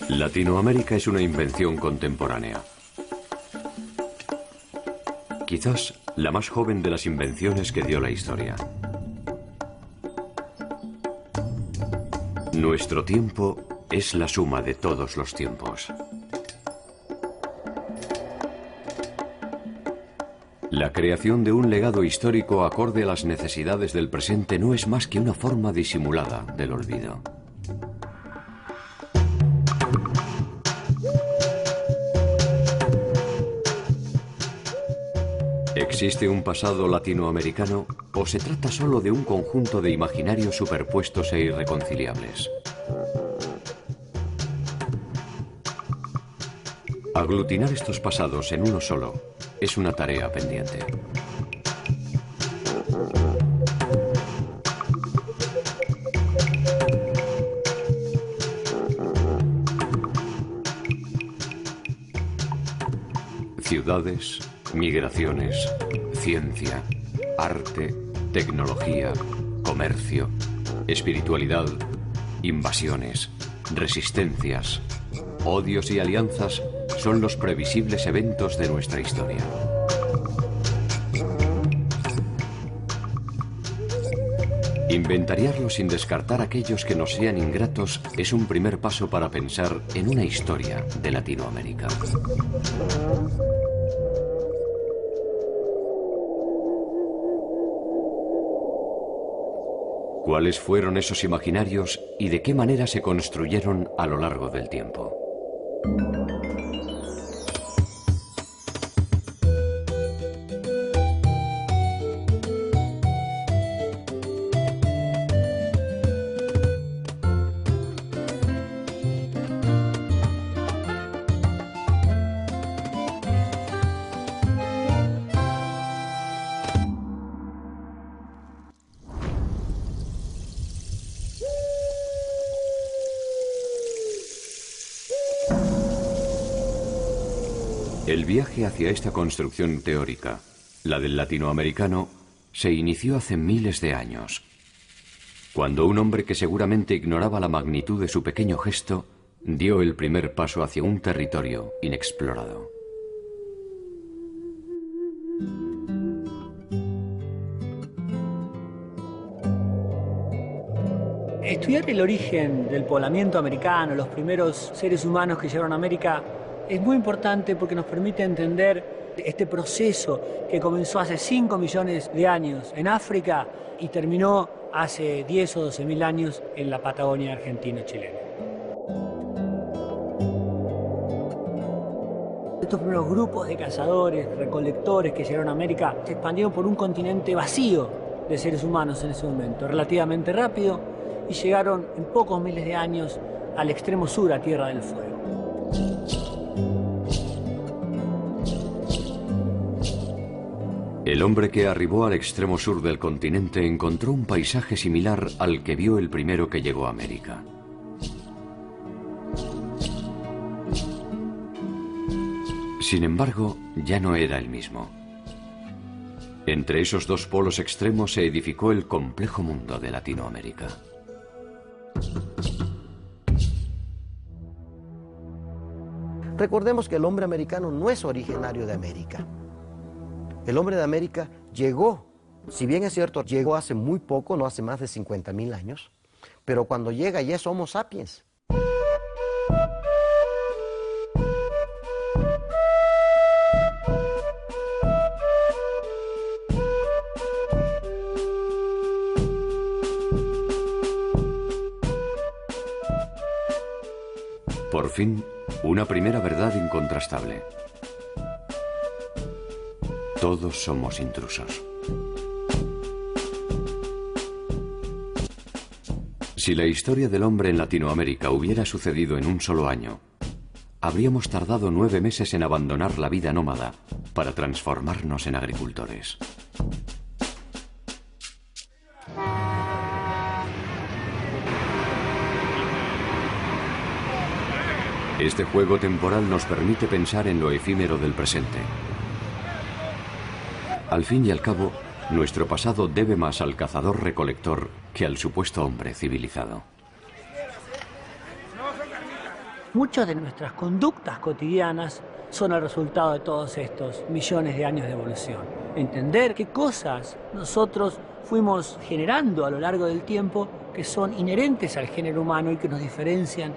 Latinoamérica es una invención contemporánea. Quizás la más joven de las invenciones que dio la historia. Nuestro tiempo es la suma de todos los tiempos. La creación de un legado histórico acorde a las necesidades del presente no es más que una forma disimulada del olvido. ¿Existe un pasado latinoamericano o se trata solo de un conjunto de imaginarios superpuestos e irreconciliables? Aglutinar estos pasados en uno solo es una tarea pendiente. Ciudades, migraciones, ciencia, arte, tecnología, comercio, espiritualidad, invasiones, resistencias, odios y alianzas son los previsibles eventos de nuestra historia. Inventariarlos sin descartar aquellos que nos sean ingratos es un primer paso para pensar en una historia de Latinoamérica. ¿Cuáles fueron esos imaginarios y de qué manera se construyeron a lo largo del tiempo? El viaje hacia esta construcción teórica, la del latinoamericano, se inició hace miles de años, cuando un hombre que seguramente ignoraba la magnitud de su pequeño gesto dio el primer paso hacia un territorio inexplorado. Estudiar el origen del poblamiento americano, los primeros seres humanos que llegaron a América, es muy importante porque nos permite entender este proceso que comenzó hace 5 millones de años en África y terminó hace 10 o 12 mil años en la Patagonia argentino-chilena. Estos primeros grupos de cazadores, recolectores que llegaron a América se expandieron por un continente vacío de seres humanos en ese momento, relativamente rápido, y llegaron en pocos miles de años al extremo sur, a Tierra del Fuego. El hombre que arribó al extremo sur del continente encontró un paisaje similar al que vio el primero que llegó a América. Sin embargo, ya no era el mismo. Entre esos dos polos extremos se edificó el complejo mundo de Latinoamérica. Recordemos que el hombre americano no es originario de América. El hombre de América llegó, si bien es cierto, llegó hace muy poco, no hace más de 50.000 años, pero cuando llega ya es Homo sapiens. Por fin, una primera verdad incontrastable. Todos somos intrusos. Si la historia del hombre en Latinoamérica hubiera sucedido en un solo año, habríamos tardado 9 meses en abandonar la vida nómada para transformarnos en agricultores. Este juego temporal nos permite pensar en lo efímero del presente. Al fin y al cabo, nuestro pasado debe más al cazador-recolector que al supuesto hombre civilizado. Muchas de nuestras conductas cotidianas son el resultado de todos estos millones de años de evolución. Entender qué cosas nosotros fuimos generando a lo largo del tiempo que son inherentes al género humano y que nos diferencian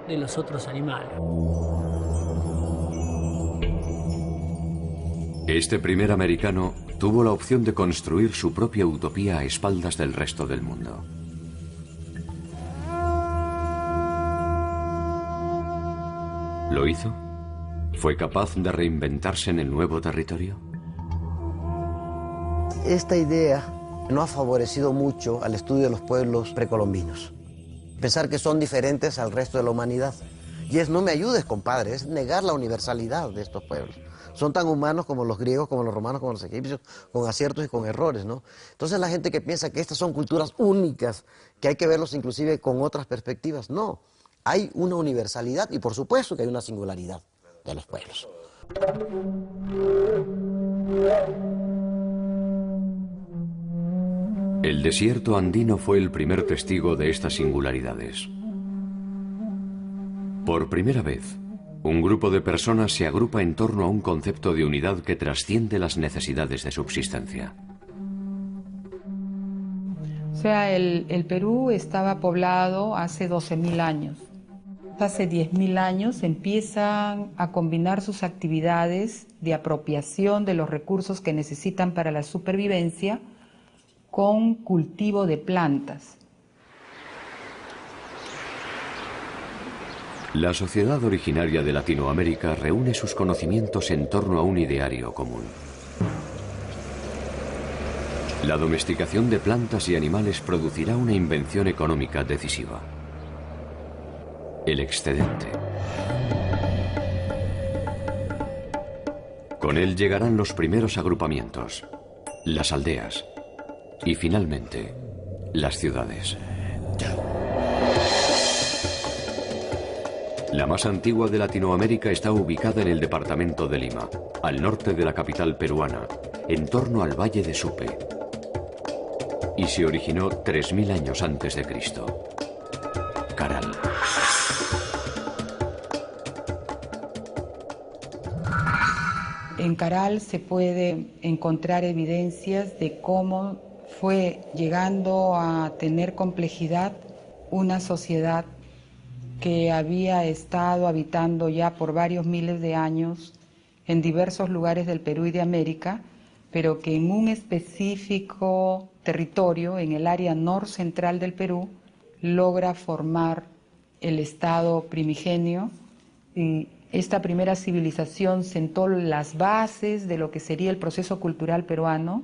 de los otros animales. Este primer americano tuvo la opción de construir su propia utopía a espaldas del resto del mundo. ¿Lo hizo? ¿Fue capaz de reinventarse en el nuevo territorio? Esta idea no ha favorecido mucho al estudio de los pueblos precolombinos. Pensar que son diferentes al resto de la humanidad. Y es no me ayudes, compadre, es negar la universalidad de estos pueblos. Son tan humanos como los griegos, como los romanos, como los egipcios, con aciertos y con errores, ¿no? Entonces la gente que piensa que estas son culturas únicas, que hay que verlos inclusive con otras perspectivas, no. Hay una universalidad y por supuesto que hay una singularidad de los pueblos. El desierto andino fue el primer testigo de estas singularidades. Por primera vez, un grupo de personas se agrupa en torno a un concepto de unidad que trasciende las necesidades de subsistencia. O sea, el Perú estaba poblado hace 12.000 años. Hace 10.000 años empiezan a combinar sus actividades de apropiación de los recursos que necesitan para la supervivencia con cultivo de plantas. La sociedad originaria de Latinoamérica reúne sus conocimientos en torno a un ideario común. La domesticación de plantas y animales producirá una invención económica decisiva: el excedente. Con él llegarán los primeros agrupamientos, las aldeas y finalmente las ciudades. La más antigua de Latinoamérica está ubicada en el departamento de Lima, al norte de la capital peruana, en torno al valle de Supe, y se originó 3000 años antes de Cristo. Caral. En Caral se puede encontrar evidencias de cómo fue llegando a tener complejidad una sociedad que había estado habitando ya por varios miles de años en diversos lugares del Perú y de América, pero que en un específico territorio, en el área norcentral del Perú, logra formar el estado primigenio, y esta primera civilización sentó las bases de lo que sería el proceso cultural peruano.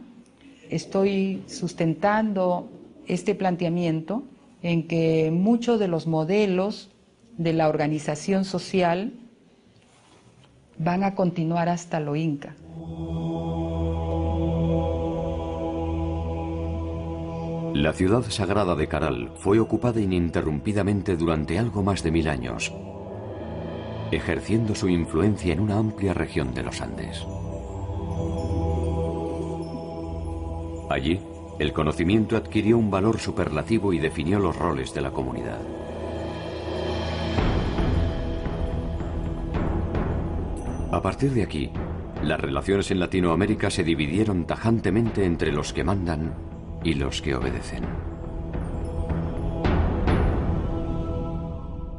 Estoy sustentando este planteamiento en que muchos de los modelos de la organización social van a continuar hasta lo inca. La ciudad sagrada de Caral fue ocupada ininterrumpidamente durante algo más de 1000 años, ejerciendo su influencia en una amplia región de los Andes. Allí, el conocimiento adquirió un valor superlativo y definió los roles de la comunidad. A partir de aquí, las relaciones en Latinoamérica se dividieron tajantemente entre los que mandan y los que obedecen.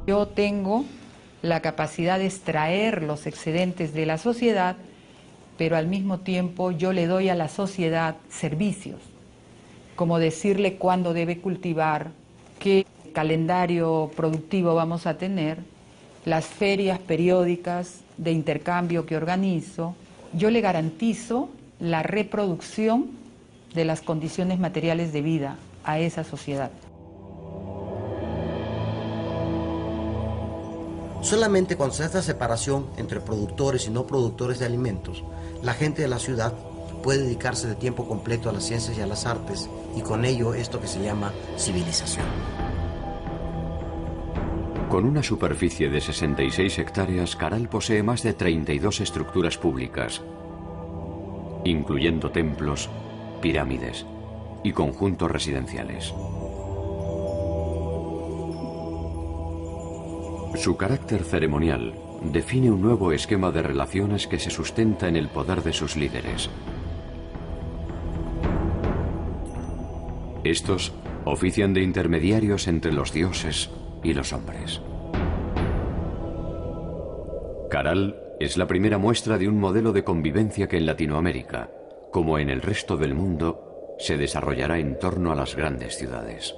Yo tengo la capacidad de extraer los excedentes de la sociedad, pero al mismo tiempo yo le doy a la sociedad servicios, como decirle cuándo debe cultivar, qué calendario productivo vamos a tener, las ferias periódicas de intercambio que organizo. Yo le garantizo la reproducción de las condiciones materiales de vida a esa sociedad. Solamente cuando se hace esta separación entre productores y no productores de alimentos, la gente de la ciudad puede dedicarse de tiempo completo a las ciencias y a las artes, y con ello esto que se llama civilización. Con una superficie de 66 hectáreas, Caral posee más de 32 estructuras públicas, incluyendo templos, pirámides y conjuntos residenciales. Su carácter ceremonial define un nuevo esquema de relaciones que se sustenta en el poder de sus líderes. Estos ofician de intermediarios entre los dioses y los hombres. Caral es la primera muestra de un modelo de convivencia que en Latinoamérica, como en el resto del mundo, se desarrollará en torno a las grandes ciudades.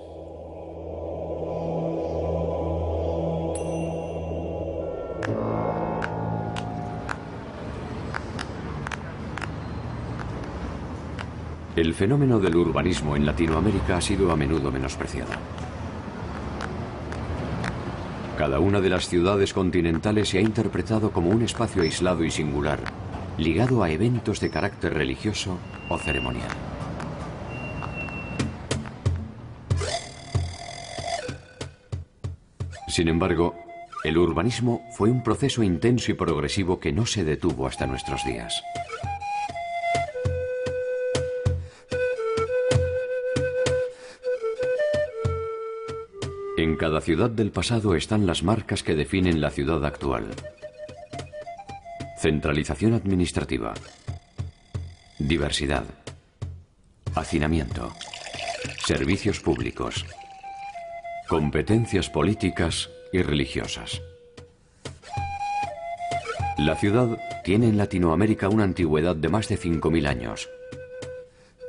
El fenómeno del urbanismo en Latinoamérica ha sido a menudo menospreciado. Cada una de las ciudades continentales se ha interpretado como un espacio aislado y singular, ligado a eventos de carácter religioso o ceremonial. Sin embargo, el urbanismo fue un proceso intenso y progresivo que no se detuvo hasta nuestros días. En cada ciudad del pasado están las marcas que definen la ciudad actual. Centralización administrativa, diversidad, hacinamiento, servicios públicos, competencias políticas y religiosas. La ciudad tiene en Latinoamérica una antigüedad de más de 5.000 años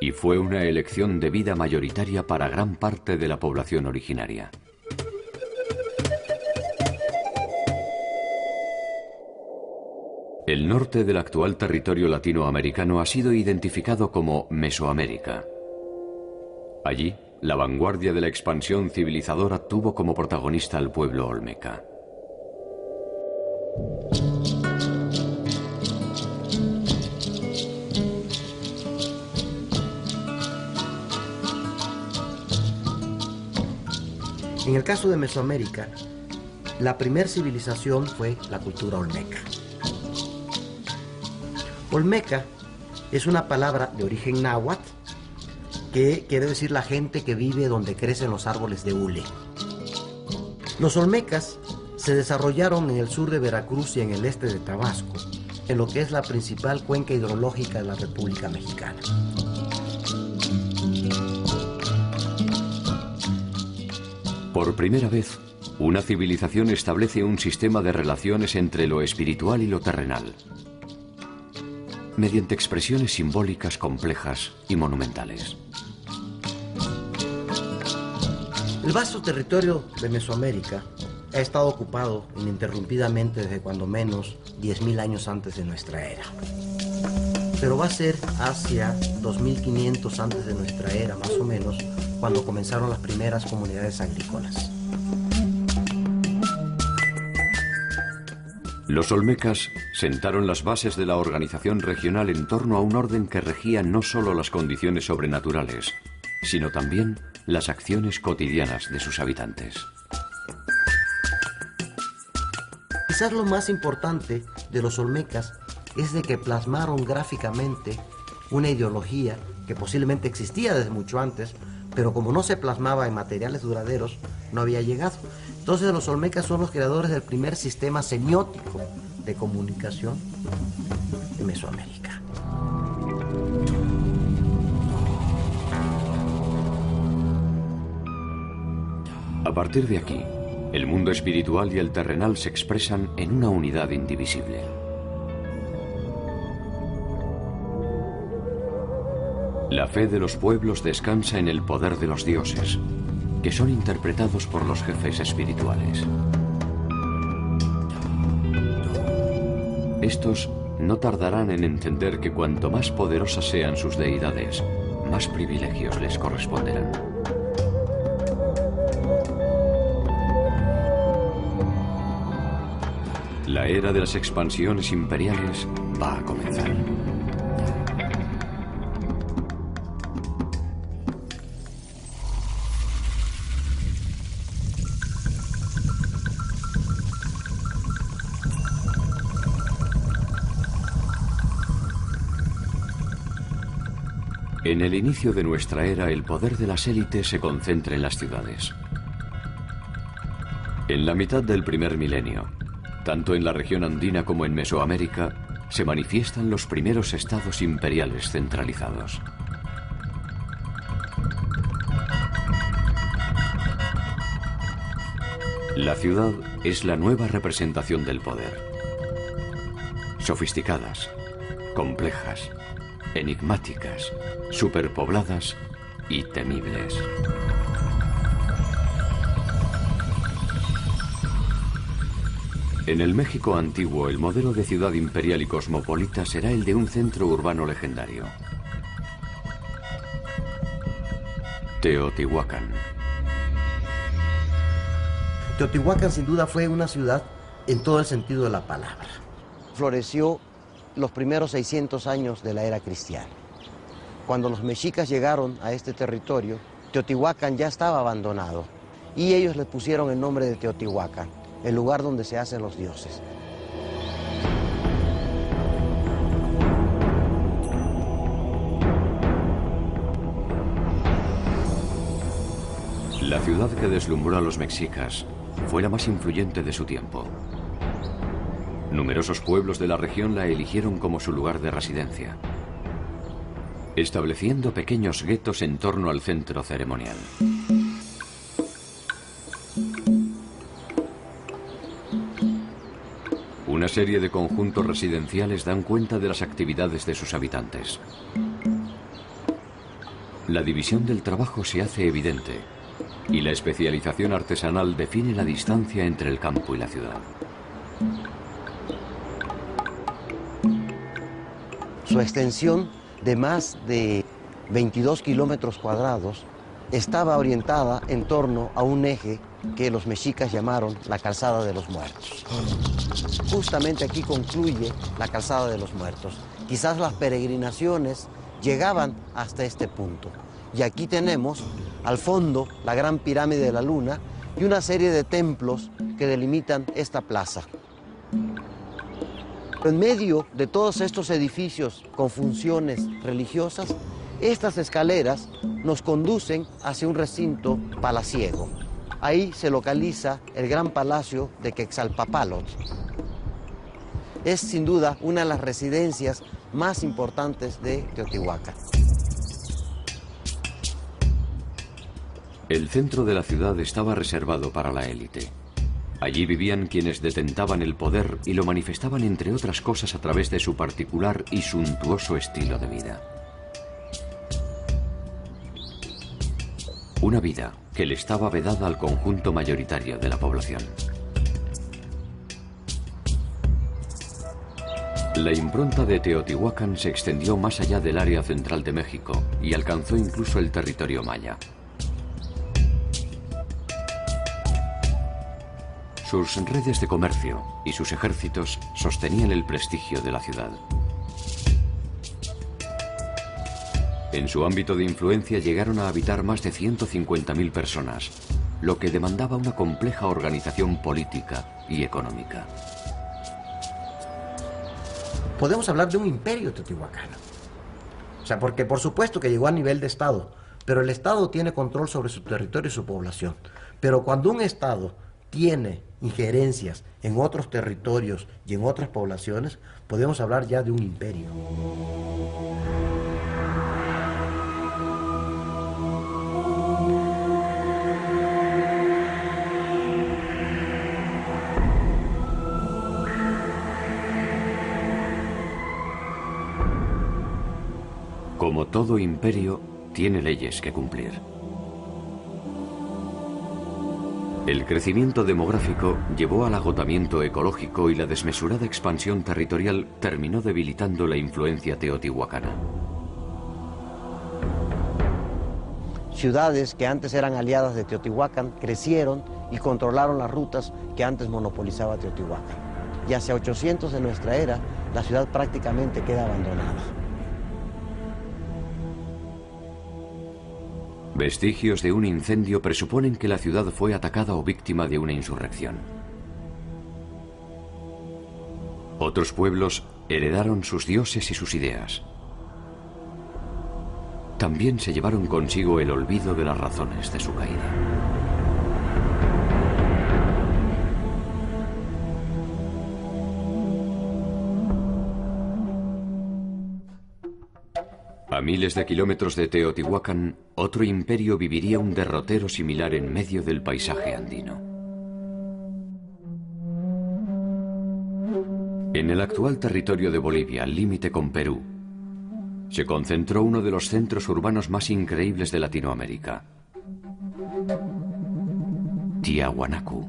y fue una elección de vida mayoritaria para gran parte de la población originaria. El norte del actual territorio latinoamericano ha sido identificado como Mesoamérica. Allí, la vanguardia de la expansión civilizadora tuvo como protagonista al pueblo olmeca. En el caso de Mesoamérica, la primera civilización fue la cultura olmeca. Olmeca es una palabra de origen náhuatl que quiere decir la gente que vive donde crecen los árboles de hule. Los olmecas se desarrollaron en el sur de Veracruz y en el este de Tabasco, en lo que es la principal cuenca hidrológica de la República Mexicana. Por primera vez, una civilización establece un sistema de relaciones entre lo espiritual y lo terrenal, mediante expresiones simbólicas complejas y monumentales. El vasto territorio de Mesoamérica ha estado ocupado ininterrumpidamente desde cuando menos 10.000 años antes de nuestra era. Pero va a ser hacia 2500 antes de nuestra era, más o menos, cuando comenzaron las primeras comunidades agrícolas. Los olmecas sentaron las bases de la organización regional en torno a un orden que regía no solo las condiciones sobrenaturales, sino también las acciones cotidianas de sus habitantes. Quizás lo más importante de los olmecas es de que plasmaron gráficamente una ideología que posiblemente existía desde mucho antes, pero como no se plasmaba en materiales duraderos, no había llegado. Entonces los olmecas son los creadores del primer sistema semiótico de comunicación en Mesoamérica. A partir de aquí, el mundo espiritual y el terrenal se expresan en una unidad indivisible. La fe de los pueblos descansa en el poder de los dioses, que son interpretados por los jefes espirituales. Estos no tardarán en entender que cuanto más poderosas sean sus deidades, más privilegios les corresponderán. La era de las expansiones imperiales va a comenzar. En el inicio de nuestra era, el poder de las élites se concentra en las ciudades. En la mitad del primer milenio, tanto en la región andina como en Mesoamérica, se manifiestan los primeros estados imperiales centralizados. La ciudad es la nueva representación del poder. Sofisticadas, complejas, enigmáticas, superpobladas y temibles. En el México antiguo, el modelo de ciudad imperial y cosmopolita será el de un centro urbano legendario. Teotihuacán. Teotihuacán sin duda fue una ciudad en todo el sentido de la palabra. Floreció los primeros 600 años de la era cristiana. Cuando los mexicas llegaron a este territorio, Teotihuacán ya estaba abandonado y ellos le pusieron el nombre de Teotihuacán, el lugar donde se hacen los dioses. La ciudad que deslumbró a los mexicas fue la más influyente de su tiempo. Numerosos pueblos de la región la eligieron como su lugar de residencia, estableciendo pequeños guetos en torno al centro ceremonial. Una serie de conjuntos residenciales dan cuenta de las actividades de sus habitantes. La división del trabajo se hace evidente y la especialización artesanal define la distancia entre el campo y la ciudad. Su extensión de más de 22 kilómetros cuadrados estaba orientada en torno a un eje que los mexicas llamaron la Calzada de los Muertos. Justamente aquí concluye la Calzada de los Muertos. Quizás las peregrinaciones llegaban hasta este punto. Y aquí tenemos al fondo la Gran Pirámide de la Luna y una serie de templos que delimitan esta plaza. En medio de todos estos edificios con funciones religiosas, estas escaleras nos conducen hacia un recinto palaciego. Ahí se localiza el gran palacio de Quetzalpóatl. Es sin duda una de las residencias más importantes de Teotihuacán. El centro de la ciudad estaba reservado para la élite. Allí vivían quienes detentaban el poder y lo manifestaban, entre otras cosas, a través de su particular y suntuoso estilo de vida. Una vida que le estaba vedada al conjunto mayoritario de la población. La impronta de Teotihuacán se extendió más allá del área central de México y alcanzó incluso el territorio maya. Sus redes de comercio y sus ejércitos sostenían el prestigio de la ciudad. En su ámbito de influencia llegaron a habitar más de 150.000 personas, lo que demandaba una compleja organización política y económica. Podemos hablar de un imperio teotihuacano. O sea, porque por supuesto que llegó a nivel de Estado, pero el Estado tiene control sobre su territorio y su población. Pero cuando un Estado tiene injerencias en otros territorios y en otras poblaciones, podemos hablar ya de un imperio. Como todo imperio, tiene leyes que cumplir. El crecimiento demográfico llevó al agotamiento ecológico y la desmesurada expansión territorial terminó debilitando la influencia teotihuacana. Ciudades que antes eran aliadas de Teotihuacán crecieron y controlaron las rutas que antes monopolizaba Teotihuacán. Y hacia 800 de nuestra era, la ciudad prácticamente queda abandonada. Vestigios de un incendio presuponen que la ciudad fue atacada o víctima de una insurrección. Otros pueblos heredaron sus dioses y sus ideas. También se llevaron consigo el olvido de las razones de su caída. A miles de kilómetros de Teotihuacán, otro imperio viviría un derrotero similar en medio del paisaje andino. En el actual territorio de Bolivia, al límite con Perú, se concentró uno de los centros urbanos más increíbles de Latinoamérica: Tiahuanacu.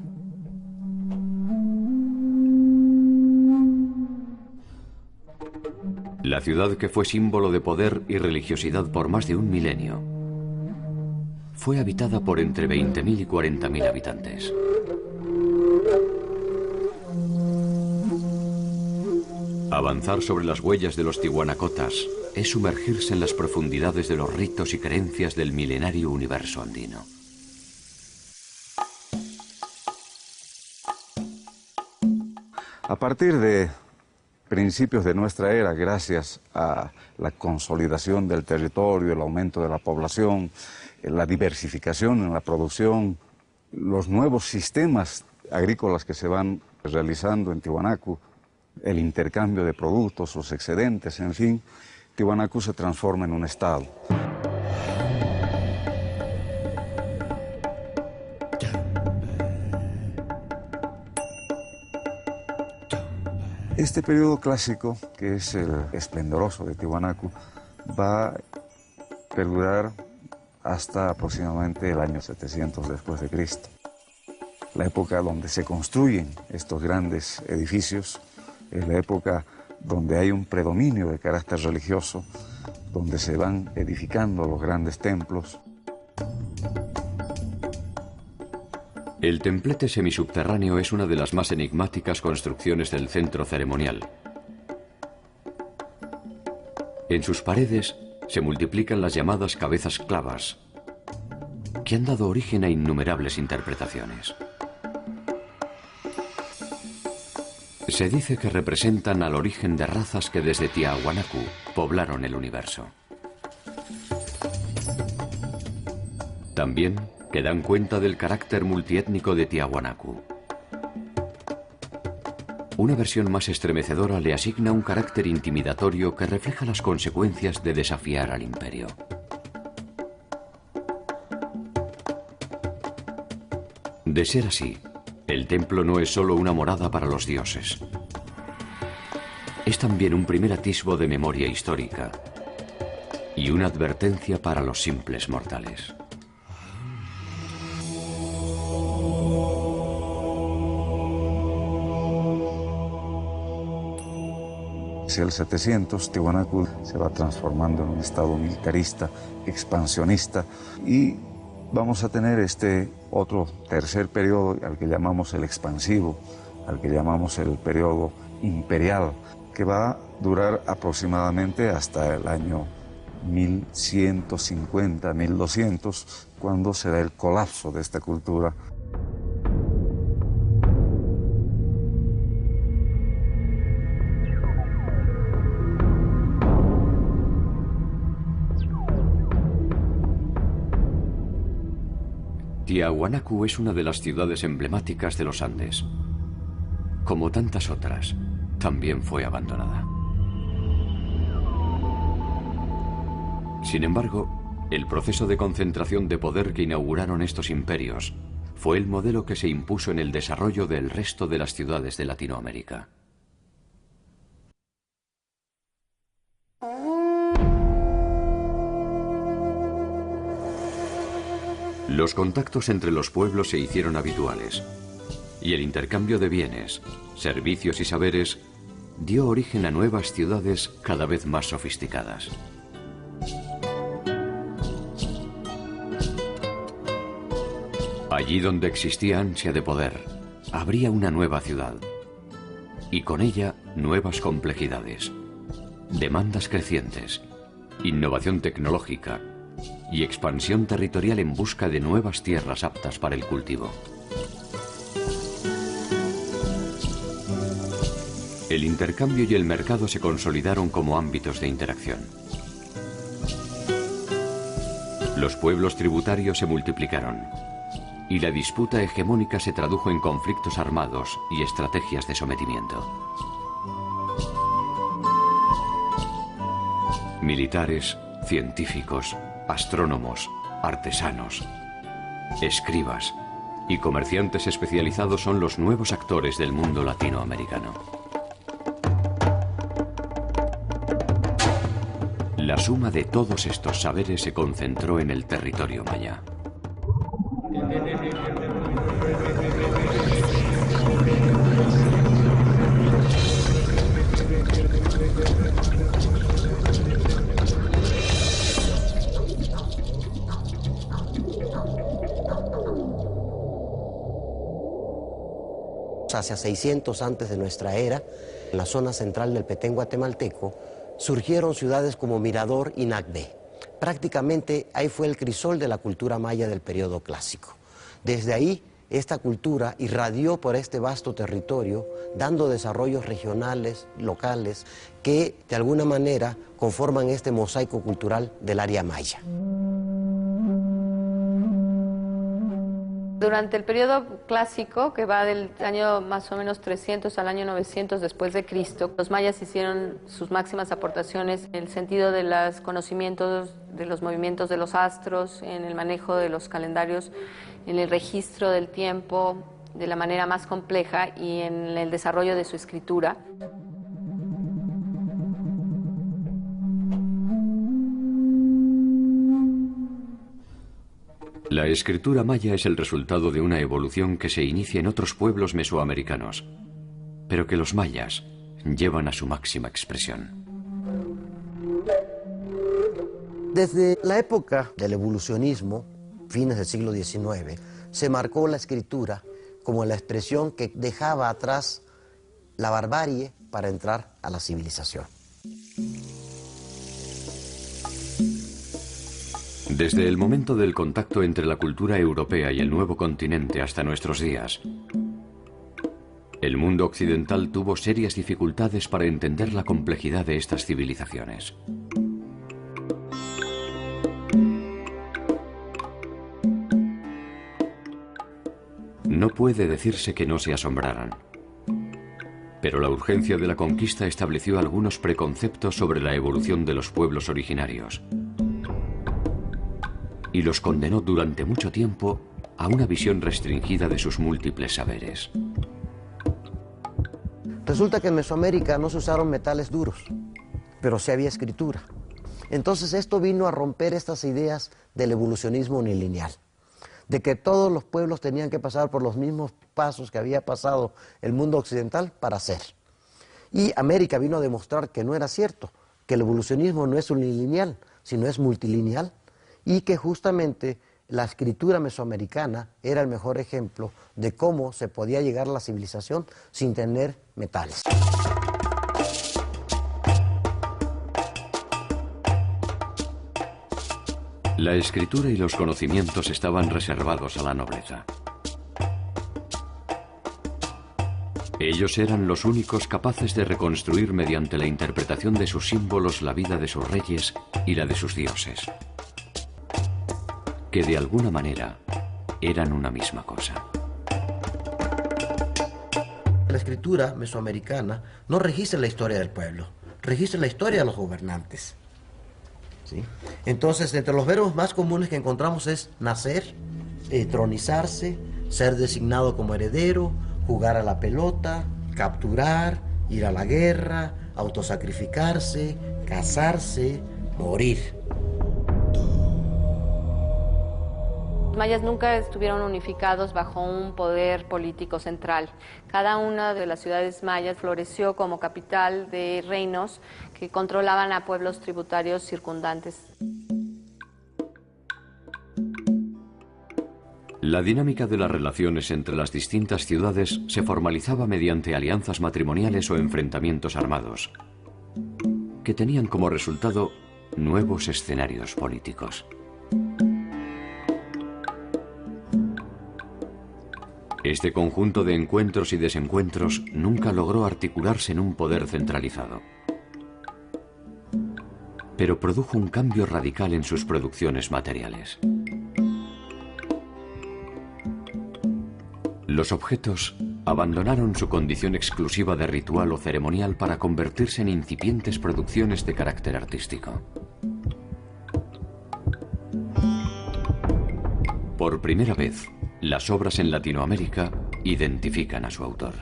La ciudad, que fue símbolo de poder y religiosidad por más de un milenio, fue habitada por entre 20.000 y 40.000 habitantes. Avanzar sobre las huellas de los tihuanacotas es sumergirse en las profundidades de los ritos y creencias del milenario universo andino. A partir de principios de nuestra era, gracias a la consolidación del territorio, el aumento de la población, la diversificación en la producción, los nuevos sistemas agrícolas que se van realizando en Tiahuanacu, el intercambio de productos, los excedentes, en fin, Tiahuanacu se transforma en un estado. Este periodo clásico, que es el esplendoroso de Tiahuanacu, va a perdurar hasta aproximadamente el año 700 después de Cristo. La época donde se construyen estos grandes edificios es la época donde hay un predominio de carácter religioso, donde se van edificando los grandes templos. El templete semisubterráneo es una de las más enigmáticas construcciones del centro ceremonial. En sus paredes se multiplican las llamadas cabezas clavas, que han dado origen a innumerables interpretaciones. Se dice que representan al origen de razas que desde Tiahuanacu poblaron el universo. También que dan cuenta del carácter multiétnico de Tiahuanacu. Una versión más estremecedora le asigna un carácter intimidatorio que refleja las consecuencias de desafiar al imperio. De ser así, el templo no es solo una morada para los dioses. Es también un primer atisbo de memoria histórica y una advertencia para los simples mortales. Hacia el 700, Tiahuanacu se va transformando en un estado militarista, expansionista, y vamos a tener este otro tercer periodo al que llamamos el expansivo, al que llamamos el periodo imperial, que va a durar aproximadamente hasta el año 1150, 1200, cuando se da el colapso de esta cultura. Tiahuanacu es una de las ciudades emblemáticas de los Andes. Como tantas otras, también fue abandonada. Sin embargo, el proceso de concentración de poder que inauguraron estos imperios fue el modelo que se impuso en el desarrollo del resto de las ciudades de Latinoamérica. Los contactos entre los pueblos se hicieron habituales, y el intercambio de bienes, servicios y saberes dio origen a nuevas ciudades cada vez más sofisticadas. Allí donde existía ansia de poder, habría una nueva ciudad, y con ella nuevas complejidades, demandas crecientes, innovación tecnológica y expansión territorial en busca de nuevas tierras aptas para el cultivo. El intercambio y el mercado se consolidaron como ámbitos de interacción. Los pueblos tributarios se multiplicaron y la disputa hegemónica se tradujo en conflictos armados y estrategias de sometimiento. Militares, Científicos, astrónomos, artesanos, escribas y comerciantes especializados son los nuevos actores del mundo latinoamericano. La suma de todos estos saberes se concentró en el territorio maya. Hacia 600 antes de nuestra era, en la zona central del Petén guatemalteco, surgieron ciudades como Mirador y Nacbé. Prácticamente ahí fue el crisol de la cultura maya del periodo clásico. Desde ahí, esta cultura irradió por este vasto territorio, dando desarrollos regionales, locales, que de alguna manera conforman este mosaico cultural del área maya. Durante el periodo clásico, que va del año más o menos 300 al año 900 después de Cristo, los mayas hicieron sus máximas aportaciones en el sentido de los conocimientos de los movimientos de los astros, en el manejo de los calendarios, en el registro del tiempo de la manera más compleja y en el desarrollo de su escritura. La escritura maya es el resultado de una evolución que se inicia en otros pueblos mesoamericanos, pero que los mayas llevan a su máxima expresión. Desde la época del evolucionismo, fines del siglo XIX, se marcó la escritura como la expresión que dejaba atrás la barbarie para entrar a la civilización. Desde el momento del contacto entre la cultura europea y el nuevo continente hasta nuestros días, el mundo occidental tuvo serias dificultades para entender la complejidad de estas civilizaciones. No puede decirse que no se asombraran, pero la urgencia de la conquista estableció algunos preconceptos sobre la evolución de los pueblos originarios y los condenó durante mucho tiempo a una visión restringida de sus múltiples saberes. Resulta que en Mesoamérica no se usaron metales duros, pero sí había escritura. Entonces esto vino a romper estas ideas del evolucionismo unilineal, de que todos los pueblos tenían que pasar por los mismos pasos que había pasado el mundo occidental para ser. Y América vino a demostrar que no era cierto, que el evolucionismo no es unilineal, sino es multilineal, y que justamente la escritura mesoamericana era el mejor ejemplo de cómo se podía llegar a la civilización sin tener metales. La escritura y los conocimientos estaban reservados a la nobleza. Ellos eran los únicos capaces de reconstruir mediante la interpretación de sus símbolos la vida de sus reyes y la de sus dioses, que de alguna manera eran una misma cosa. La escritura mesoamericana no registra la historia del pueblo, registra la historia de los gobernantes. ¿Sí? Entonces, entre los verbos más comunes que encontramos es nacer, tronizarse, ser designado como heredero, jugar a la pelota, capturar, ir a la guerra, autosacrificarse, casarse, morir. Los mayas nunca estuvieron unificados bajo un poder político central. Cada una de las ciudades mayas floreció como capital de reinos que controlaban a pueblos tributarios circundantes. La dinámica de las relaciones entre las distintas ciudades se formalizaba mediante alianzas matrimoniales o enfrentamientos armados, que tenían como resultado nuevos escenarios políticos. Este conjunto de encuentros y desencuentros nunca logró articularse en un poder centralizado, pero produjo un cambio radical en sus producciones materiales. Los objetos abandonaron su condición exclusiva de ritual o ceremonial para convertirse en incipientes producciones de carácter artístico. Por primera vez, las obras en Latinoamérica identifican a su autor.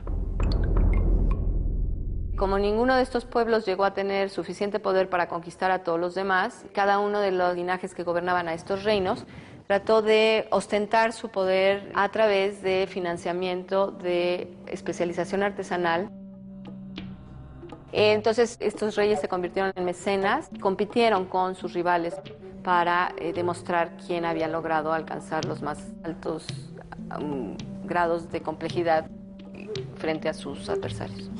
Como ninguno de estos pueblos llegó a tener suficiente poder para conquistar a todos los demás, cada uno de los linajes que gobernaban a estos reinos trató de ostentar su poder a través de financiamiento, de especialización artesanal. Entonces estos reyes se convirtieron en mecenas, compitieron con sus rivales para demostrar quién había logrado alcanzar los más altos grados de complejidad frente a sus adversarios.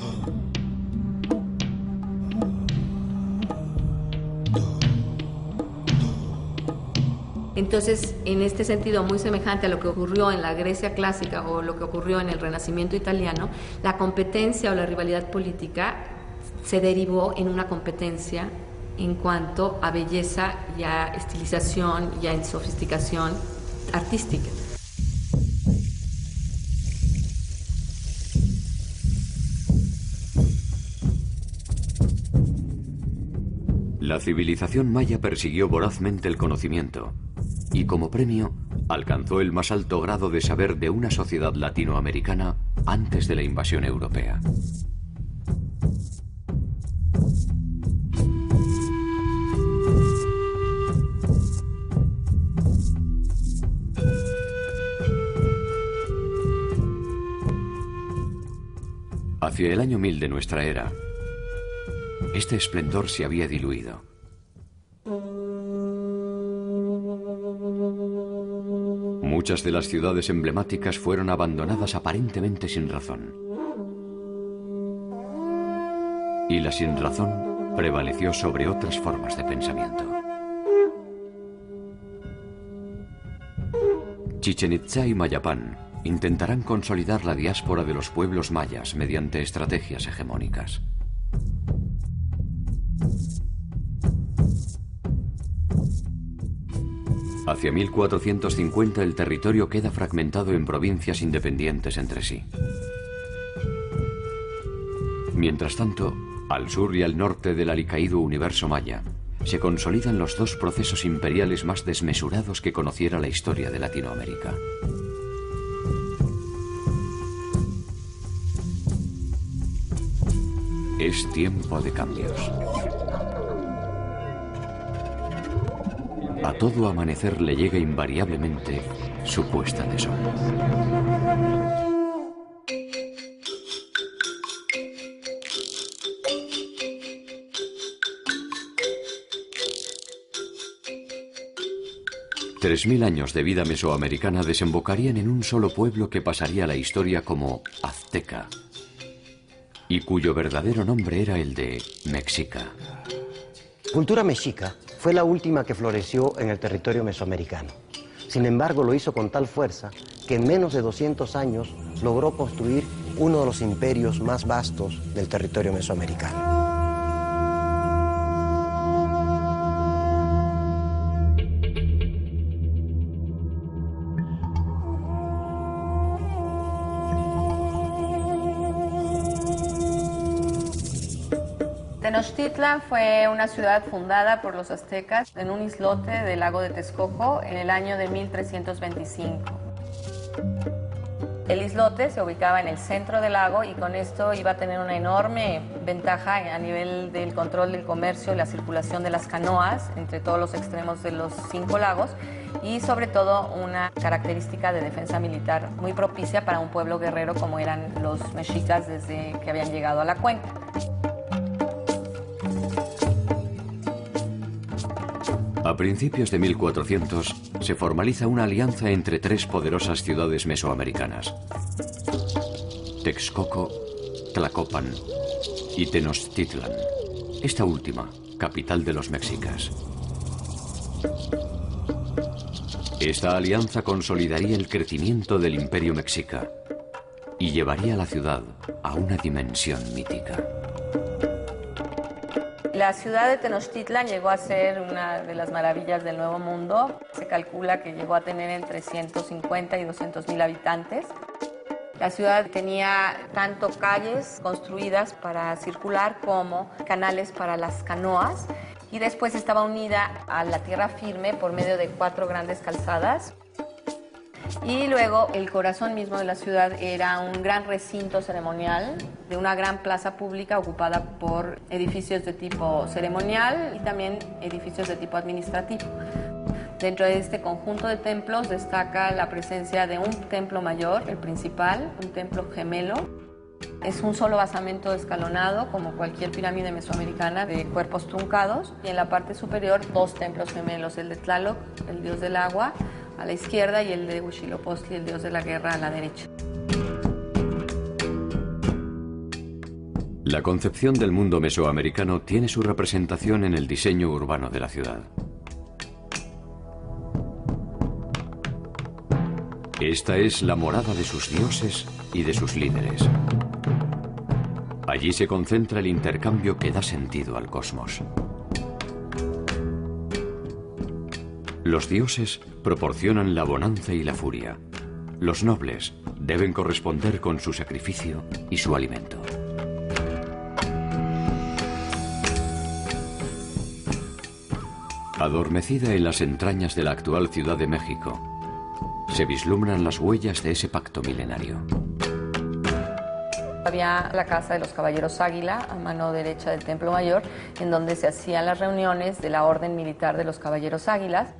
Entonces, en este sentido, muy semejante a lo que ocurrió en la Grecia clásica o lo que ocurrió en el Renacimiento italiano, la competencia o la rivalidad política se derivó en una competencia en cuanto a belleza y a estilización y a sofisticación artística. La civilización maya persiguió vorazmente el conocimiento y como premio alcanzó el más alto grado de saber de una sociedad latinoamericana antes de la invasión europea. Hacia el año 1000 de nuestra era, este esplendor se había diluido. Muchas de las ciudades emblemáticas fueron abandonadas aparentemente sin razón. Y la sinrazón prevaleció sobre otras formas de pensamiento. Chichén Itzá y Mayapán intentarán consolidar la diáspora de los pueblos mayas mediante estrategias hegemónicas. Hacia 1450 el territorio queda fragmentado en provincias independientes entre sí. Mientras tanto, al sur y al norte del alicaído universo maya, se consolidan los dos procesos imperiales más desmesurados que conociera la historia de Latinoamérica. Es tiempo de cambios. A todo amanecer le llega invariablemente su puesta de sol. $3000 años de vida mesoamericana desembocarían en un solo pueblo que pasaría a la historia como azteca, y cuyo verdadero nombre era el de Mexica. Cultura mexica fue la última que floreció en el territorio mesoamericano. Sin embargo, lo hizo con tal fuerza que en menos de 200 años logró construir uno de los imperios más vastos del territorio mesoamericano. Tenochtitlan fue una ciudad fundada por los aztecas en un islote del lago de Texcoco en el año de 1325. El islote se ubicaba en el centro del lago y con esto iba a tener una enorme ventaja a nivel del control del comercio y la circulación de las canoas entre todos los extremos de los 5 lagos y sobre todo una característica de defensa militar muy propicia para un pueblo guerrero como eran los mexicas desde que habían llegado a la cuenca. A principios de 1400 se formaliza una alianza entre 3 poderosas ciudades mesoamericanas: Texcoco, Tlacopan y Tenochtitlan, esta última, capital de los mexicas. Esta alianza consolidaría el crecimiento del imperio mexica y llevaría a la ciudad a una dimensión mítica. La ciudad de Tenochtitlan llegó a ser una de las maravillas del Nuevo Mundo. Se calcula que llegó a tener entre 150 y 200,000 habitantes. La ciudad tenía tanto calles construidas para circular como canales para las canoas y después estaba unida a la tierra firme por medio de 4 grandes calzadas. Y luego el corazón mismo de la ciudad era un gran recinto ceremonial de una gran plaza pública ocupada por edificios de tipo ceremonial y también edificios de tipo administrativo. Dentro de este conjunto de templos destaca la presencia de un templo mayor, el principal, un templo gemelo. Es un solo basamento escalonado, como cualquier pirámide mesoamericana, de cuerpos truncados. Y en la parte superior, dos templos gemelos, el de Tlaloc, el dios del agua, a la izquierda, y el de Huitzilopochtli, el dios de la guerra, a la derecha. La concepción del mundo mesoamericano tiene su representación en el diseño urbano de la ciudad. Esta es la morada de sus dioses y de sus líderes. Allí se concentra el intercambio que da sentido al cosmos. Los dioses proporcionan la bonanza y la furia. Los nobles deben corresponder con su sacrificio y su alimento. Adormecida en las entrañas de la actual Ciudad de México, se vislumbran las huellas de ese pacto milenario. Había la casa de los caballeros Águila, a mano derecha del Templo Mayor, en donde se hacían las reuniones de la Orden Militar de los Caballeros Águilas.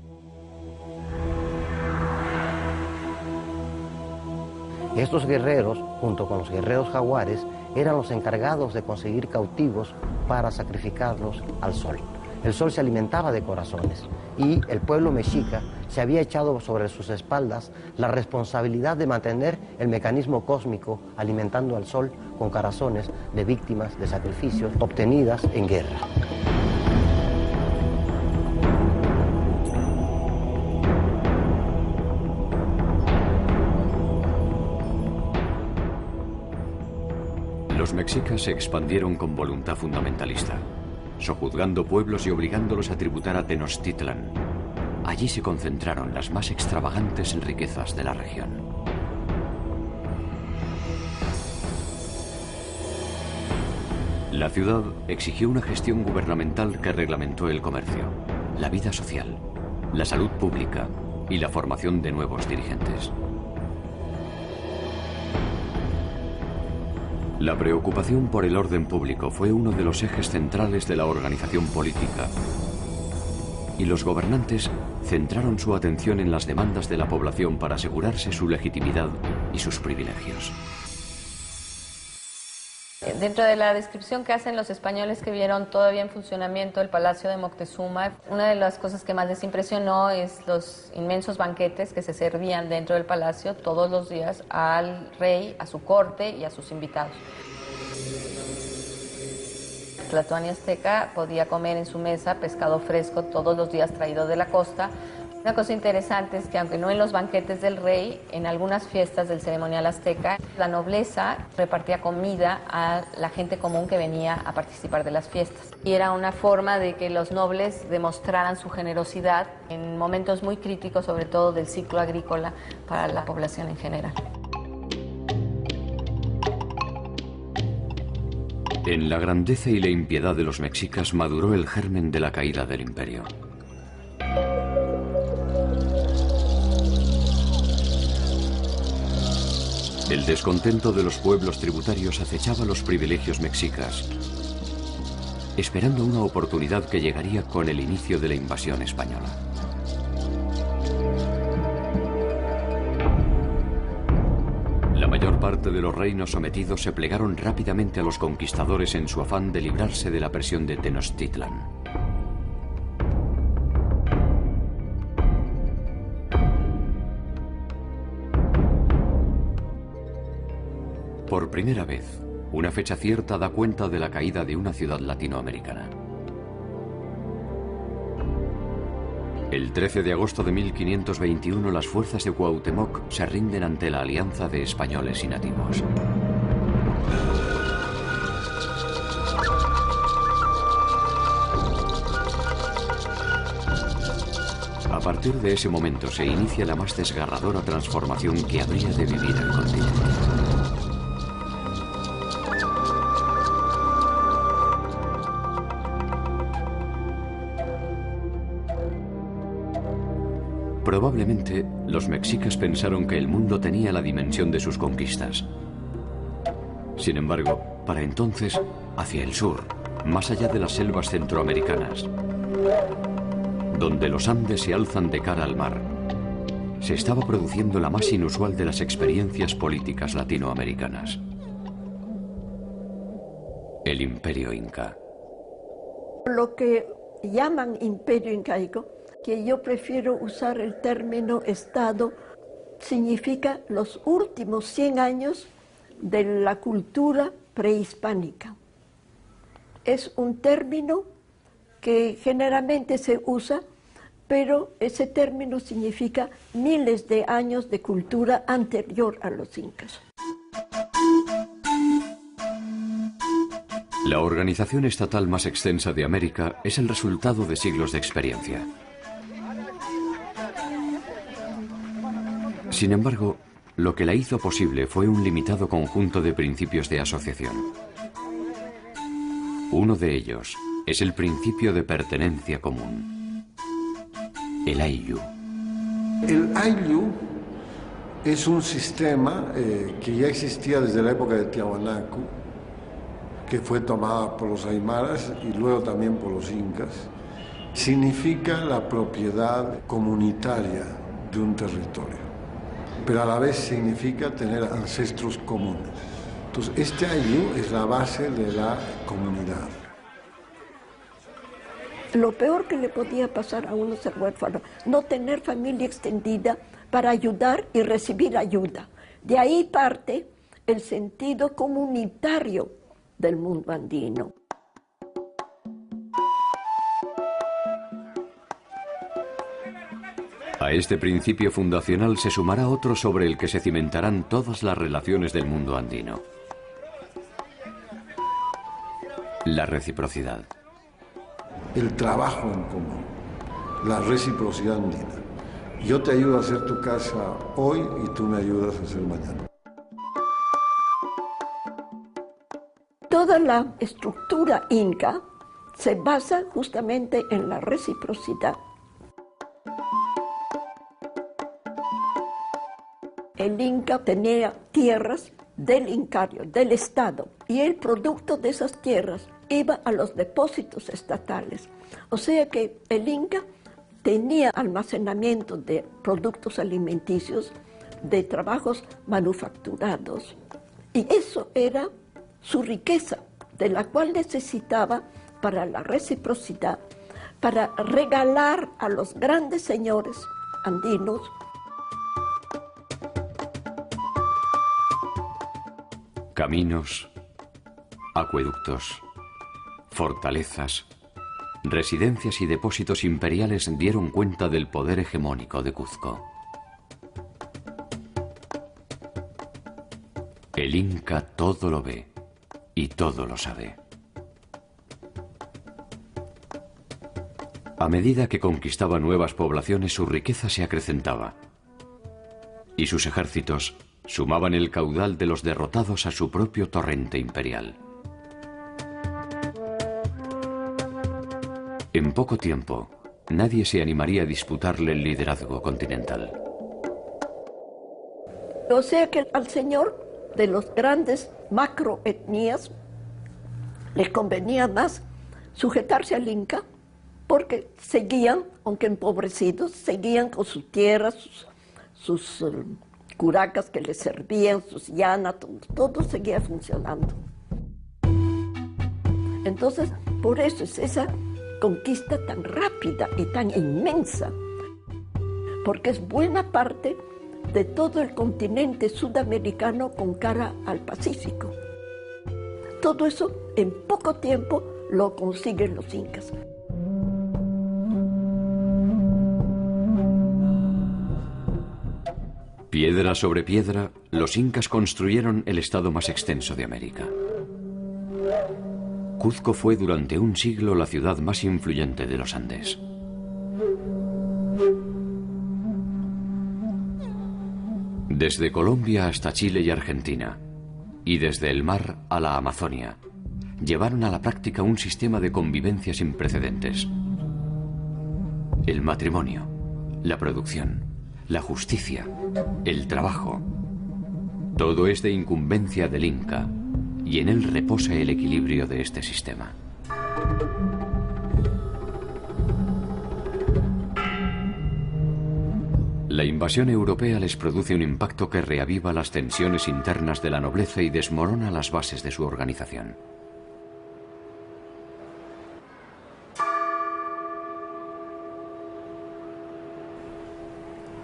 Estos guerreros, junto con los guerreros jaguares, eran los encargados de conseguir cautivos para sacrificarlos al sol. El sol se alimentaba de corazones y el pueblo mexica se había echado sobre sus espaldas la responsabilidad de mantener el mecanismo cósmico alimentando al sol con corazones de víctimas de sacrificios obtenidas en guerra. Los mexicas se expandieron con voluntad fundamentalista, sojuzgando pueblos y obligándolos a tributar a Tenochtitlan. Allí se concentraron las más extravagantes riquezas de la región. La ciudad exigió una gestión gubernamental que reglamentó el comercio, la vida social, la salud pública y la formación de nuevos dirigentes. La preocupación por el orden público fue uno de los ejes centrales de la organización política, y los gobernantes centraron su atención en las demandas de la población para asegurarse su legitimidad y sus privilegios. Dentro de la descripción que hacen los españoles que vieron todavía en funcionamiento el Palacio de Moctezuma, una de las cosas que más les impresionó es los inmensos banquetes que se servían dentro del palacio todos los días al rey, a su corte y a sus invitados. Tlatoani azteca podía comer en su mesa pescado fresco todos los días traído de la costa. Una cosa interesante es que aunque no en los banquetes del rey, en algunas fiestas del ceremonial azteca, la nobleza repartía comida a la gente común que venía a participar de las fiestas. Y era una forma de que los nobles demostraran su generosidad en momentos muy críticos, sobre todo del ciclo agrícola, para la población en general. En la grandeza y la impiedad de los mexicas maduró el germen de la caída del imperio. El descontento de los pueblos tributarios acechaba los privilegios mexicas, esperando una oportunidad que llegaría con el inicio de la invasión española. La mayor parte de los reinos sometidos se plegaron rápidamente a los conquistadores en su afán de librarse de la presión de Tenochtitlan. Por primera vez, una fecha cierta da cuenta de la caída de una ciudad latinoamericana. El 13 de agosto de 1521, las fuerzas de Cuauhtémoc se rinden ante la alianza de españoles y nativos. A partir de ese momento se inicia la más desgarradora transformación que habría de vivir el continente. Probablemente los mexicas pensaron que el mundo tenía la dimensión de sus conquistas. Sin embargo, para entonces, hacia el sur, más allá de las selvas centroamericanas, donde los Andes se alzan de cara al mar, se estaba produciendo la más inusual de las experiencias políticas latinoamericanas: el Imperio Inca. Lo que llaman Imperio Incaico, que yo prefiero usar el término Estado, significa los últimos 100 años de la cultura prehispánica. Es un término que generalmente se usa, pero ese término significa miles de años de cultura anterior a los incas. La organización estatal más extensa de América es el resultado de siglos de experiencia. Sin embargo, lo que la hizo posible fue un limitado conjunto de principios de asociación. Uno de ellos es el principio de pertenencia común, el Ayllu. El Ayllu es un sistema que ya existía desde la época de Tiahuanaco, que fue tomada por los aymaras y luego también por los incas. Significa la propiedad comunitaria de un territorio, pero a la vez significa tener ancestros comunes. Entonces, este Ayllu es la base de la comunidad. Lo peor que le podía pasar a uno ser huérfano, no tener familia extendida para ayudar y recibir ayuda. De ahí parte el sentido comunitario del mundo andino. A este principio fundacional se sumará otro sobre el que se cimentarán todas las relaciones del mundo andino: la reciprocidad. El trabajo en común, la reciprocidad andina. Yo te ayudo a hacer tu casa hoy y tú me ayudas a hacer mañana. Toda la estructura inca se basa justamente en la reciprocidad. El Inca tenía tierras del Incario, del Estado, y el producto de esas tierras iba a los depósitos estatales. O sea que el Inca tenía almacenamiento de productos alimenticios, de trabajos manufacturados, y eso era su riqueza, de la cual necesitaba para la reciprocidad, para regalar a los grandes señores andinos caminos, acueductos, fortalezas, residencias y depósitos imperiales dieron cuenta del poder hegemónico de Cuzco. El Inca todo lo ve y todo lo sabe. A medida que conquistaba nuevas poblaciones, su riqueza se acrecentaba y sus ejércitos sumaban el caudal de los derrotados a su propio torrente imperial. En poco tiempo, nadie se animaría a disputarle el liderazgo continental. O sea que al señor de los grandes macroetnias les convenía más sujetarse al Inca, porque seguían, aunque empobrecidos, seguían con sus tierras, sus curacas que les servían, sus llanas, todo seguía funcionando. Entonces, por eso es esa conquista tan rápida y tan inmensa, porque es buena parte de todo el continente sudamericano con cara al Pacífico. Todo eso en poco tiempo lo consiguen los incas. Piedra sobre piedra, los incas construyeron el estado más extenso de América. Cuzco fue durante un siglo la ciudad más influyente de los Andes. Desde Colombia hasta Chile y Argentina, y desde el mar a la Amazonia, llevaron a la práctica un sistema de convivencia sin precedentes. El matrimonio, la producción, la justicia, el trabajo. Todo es de incumbencia del Inca y en él reposa el equilibrio de este sistema. La invasión europea les produce un impacto que reaviva las tensiones internas de la nobleza y desmorona las bases de su organización.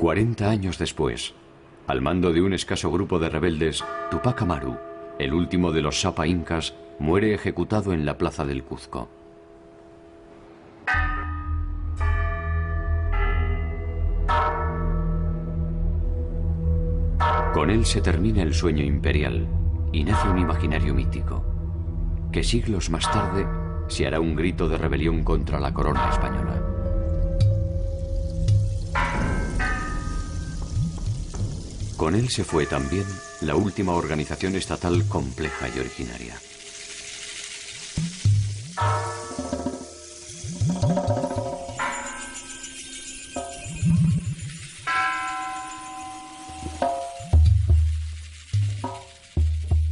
«40 años después, al mando de un escaso grupo de rebeldes, Tupac Amaru, el último de los Sapa incas, muere ejecutado en la plaza del Cuzco. Con él se termina el sueño imperial y nace un imaginario mítico, que siglos más tarde se hará un grito de rebelión contra la corona española. Con él se fue también la última organización estatal compleja y originaria.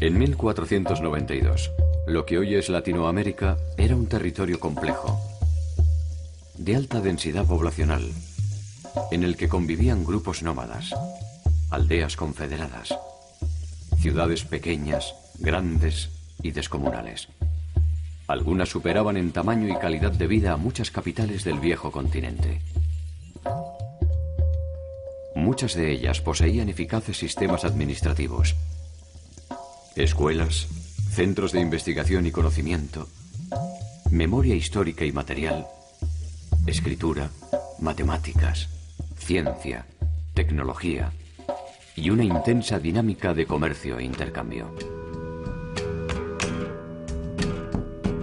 En 1492, lo que hoy es Latinoamérica era un territorio complejo, de alta densidad poblacional, en el que convivían grupos nómadas, aldeas confederadas, ciudades pequeñas, grandes y descomunales. Algunas superaban en tamaño y calidad de vida a muchas capitales del viejo continente. Muchas de ellas poseían eficaces sistemas administrativos, escuelas, centros de investigación y conocimiento, memoria histórica y material, escritura, matemáticas, ciencia, tecnología y una intensa dinámica de comercio e intercambio.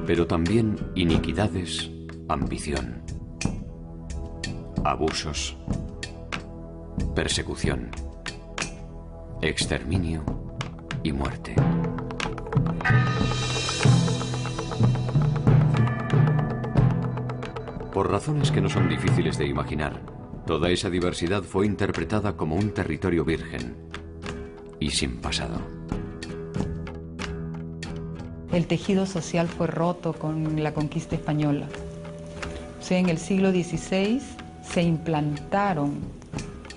Pero también iniquidades, ambición, abusos, persecución, exterminio y muerte. Por razones que no son difíciles de imaginar, toda esa diversidad fue interpretada como un territorio virgen y sin pasado. El tejido social fue roto con la conquista española. O sea, en el siglo XVI se implantaron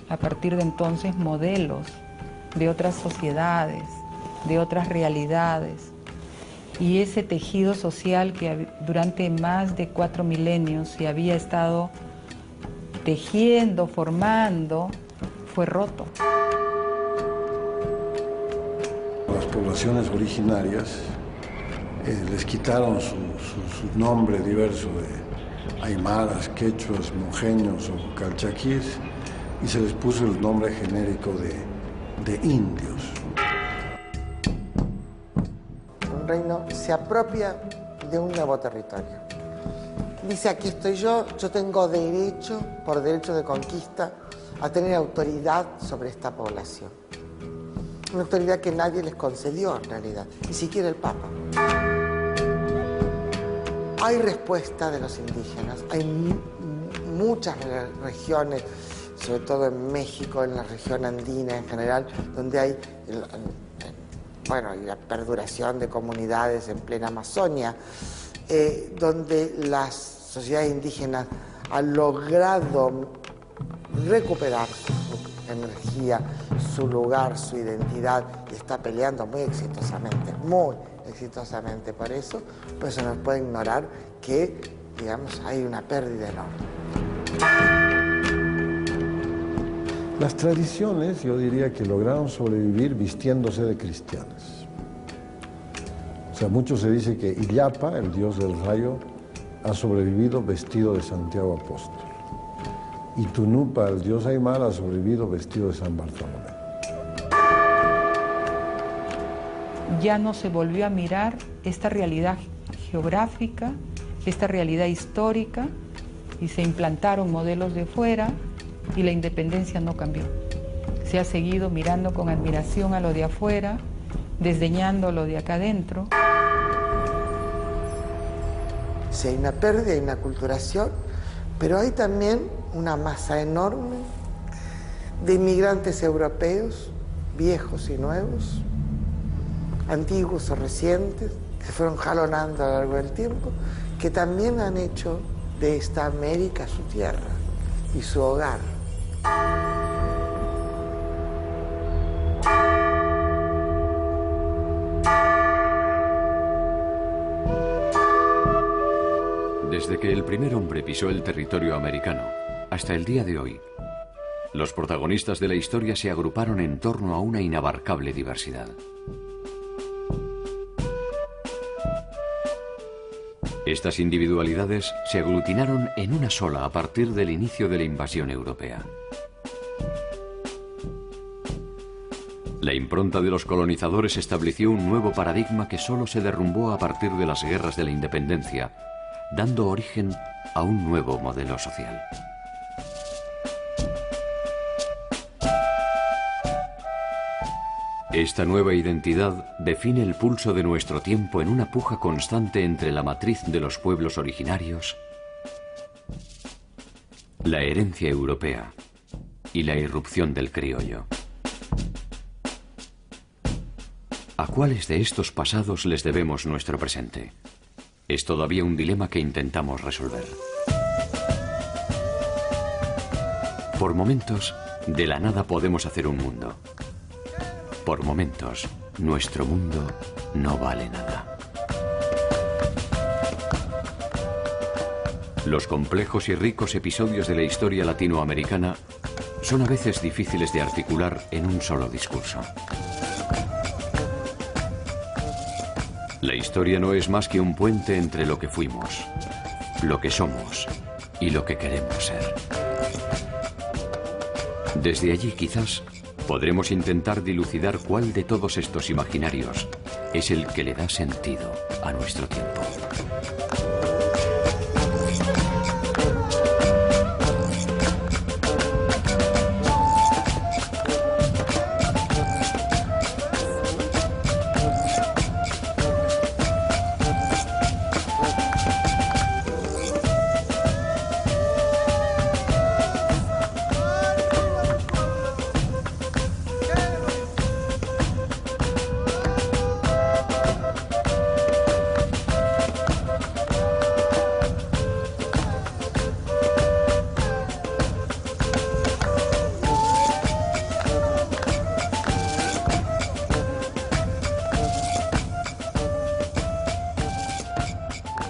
a partir de entonces modelos de otras sociedades, de otras realidades. Y ese tejido social que durante más de 4 milenios se había estado tejiendo, formando, fue roto. Las poblaciones originarias les quitaron su nombre diverso de aymaras, quechuas, mojeños o calchaquíes y se les puso el nombre genérico de indios. Un reino se apropia de un nuevo territorio. Dice, aquí estoy yo tengo derecho, por derecho de conquista, a tener autoridad sobre esta población. Una autoridad que nadie les concedió en realidad, ni siquiera el Papa. Hay respuesta de los indígenas, hay muchas regiones, sobre todo en México, en la región andina en general, donde hay, la perduración de comunidades en plena Amazonia, donde las sociedades indígenas han logrado recuperar su energía, su lugar, su identidad, y está peleando muy exitosamente por eso, pues se nos puede ignorar que, digamos, hay una pérdida enorme. Las tradiciones, yo diría que lograron sobrevivir vistiéndose de cristianas. O sea, mucho se dice que Illapa, el dios del rayo, ha sobrevivido vestido de Santiago Apóstol. Y Tunupa, el dios aymara, ha sobrevivido vestido de San Bartolomé. Ya no se volvió a mirar esta realidad geográfica, esta realidad histórica, y se implantaron modelos de fuera y la independencia no cambió. Se ha seguido mirando con admiración a lo de afuera, desdeñando lo de acá adentro. Si hay una pérdida, hay una aculturación, Pero hay también una masa enorme de inmigrantes europeos, viejos y nuevos, antiguos o recientes, que se fueron jalonando a lo largo del tiempo, que también han hecho de esta América su tierra y su hogar. Desde que el primer hombre pisó el territorio americano hasta el día de hoy, los protagonistas de la historia se agruparon en torno a una inabarcable diversidad. Estas individualidades se aglutinaron en una sola a partir del inicio de la invasión europea. La impronta de los colonizadores estableció un nuevo paradigma que solo se derrumbó a partir de las guerras de la independencia, dando origen a un nuevo modelo social. Esta nueva identidad define el pulso de nuestro tiempo en una puja constante entre la matriz de los pueblos originarios, la herencia europea y la irrupción del criollo. ¿A cuáles de estos pasados les debemos nuestro presente? Es todavía un dilema que intentamos resolver. Por momentos, de la nada podemos hacer un mundo. Por momentos, nuestro mundo no vale nada. Los complejos y ricos episodios de la historia latinoamericana son a veces difíciles de articular en un solo discurso. La historia no es más que un puente entre lo que fuimos, lo que somos y lo que queremos ser. Desde allí, quizás, podremos intentar dilucidar cuál de todos estos imaginarios es el que le da sentido a nuestro tiempo.